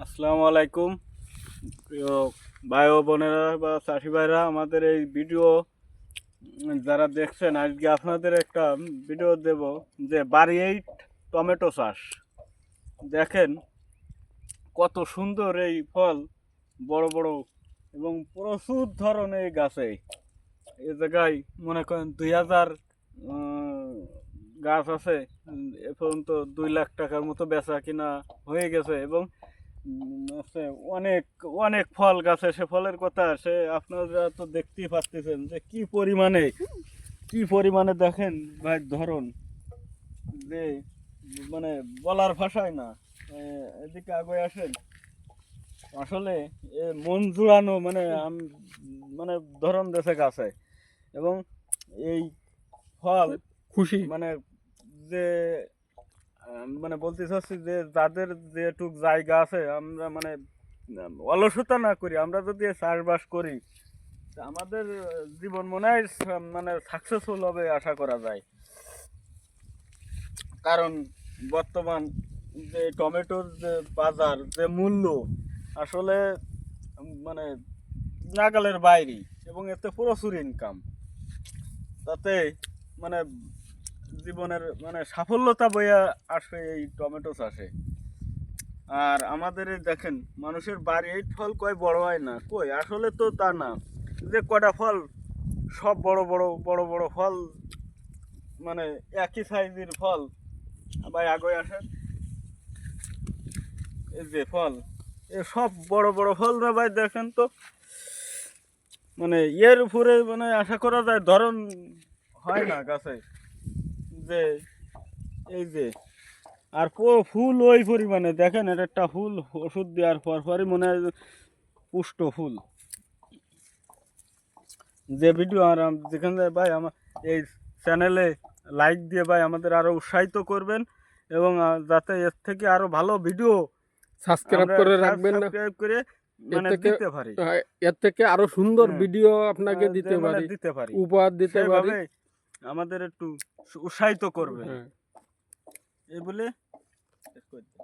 আসসালামু আলাইকুম প্রিয় ভাই ও বোনেরা বা চাষি ভাইরা, আমাদের এই ভিডিও যারা দেখছেন, আজকে আপনাদের একটা ভিডিও দেব যে বাড়ি 8 টমেটো চাষ। দেখেন কত সুন্দর এই ফল, বড় বড় এবং প্রচুর ধরনের গাছে। এই জায়গায় মনে করেন 2000 গাছ আছে। এ পর্যন্ত 2 লাখ টাকার মতো বেচা কিনা হয়ে গেছে এবং আছে অনেক অনেক ফল গাছে। সে ফলের কথা সে আপনারা তো দেখতেই পাচ্ছেন যে কি পরিমাণে দেখেন ভাই ধরন, যে মানে বলার ভাষায় না। এদিকে আগে আসেন, আসলে মন জুড়ানো মানে মানে ধরন দেশে গাছে এবং এই ফল খুশি মানে যে মানে বলতে চাচ্ছি যে যাদের যেটুক জায়গা আছে, আমরা মানে অলসতা না করি, আমরা যদি চাষবাস করি তা আমাদের জীবন মনে হয় মানে সাকসেসফুল হবে আশা করা যায়। কারণ বর্তমান যে টমেটোর যে বাজার, যে মূল্য, আসলে মানে নাগালের বাইরে এবং এতে প্রচুর ইনকাম। তাতে মানে জীবনের মানে সাফল্যতা বইয়া আসে এই টমেটো চাষে। আর আমাদের এই দেখেন, মানুষের বাড়ি এই ফল কয় বড় হয় না, কই আসলে তো তা না। যে কটা ফল, সব বড় বড় বড় বড় ফল, মানে একই সাইজের ফল। ভাই আগে আসেন, এই যে ফল, এ সব বড় বড় ফল না ভাই, দেখেন তো মানে এর উপরে মানে আশা করা যায় ধরন হয় না গাছে। যে এই যে আর ফুল ওই পরিমাণে দেখেন, এটা একটা ফুল ওষুধ দেওয়ার পরই মনে হয় পুষ্ট ফুল। যে ভিডিও আর যেখানে ভাই আমার এই চ্যানেলে লাইক দিয়ে ভাই আমাদের আরো উৎসাহিত করবেন এবং যাতে এর থেকে আরো ভালো ভিডিও সাবস্ক্রাইব আমরা করে রাখবেন না। সাবস্ক্রাইব করে এর মানে থেকে দিতে পারি। এর থেকে আরো সুন্দর হ্যাঁ, ভিডিও আপনাকে যে দিতে মানে পারি, দিতে পারি, উপহার দিতে পারি। সেইভাবে আমাদের একটু উৎসাহিত করবেন হ্যাঁ, এই বলে শেষ করে দিই।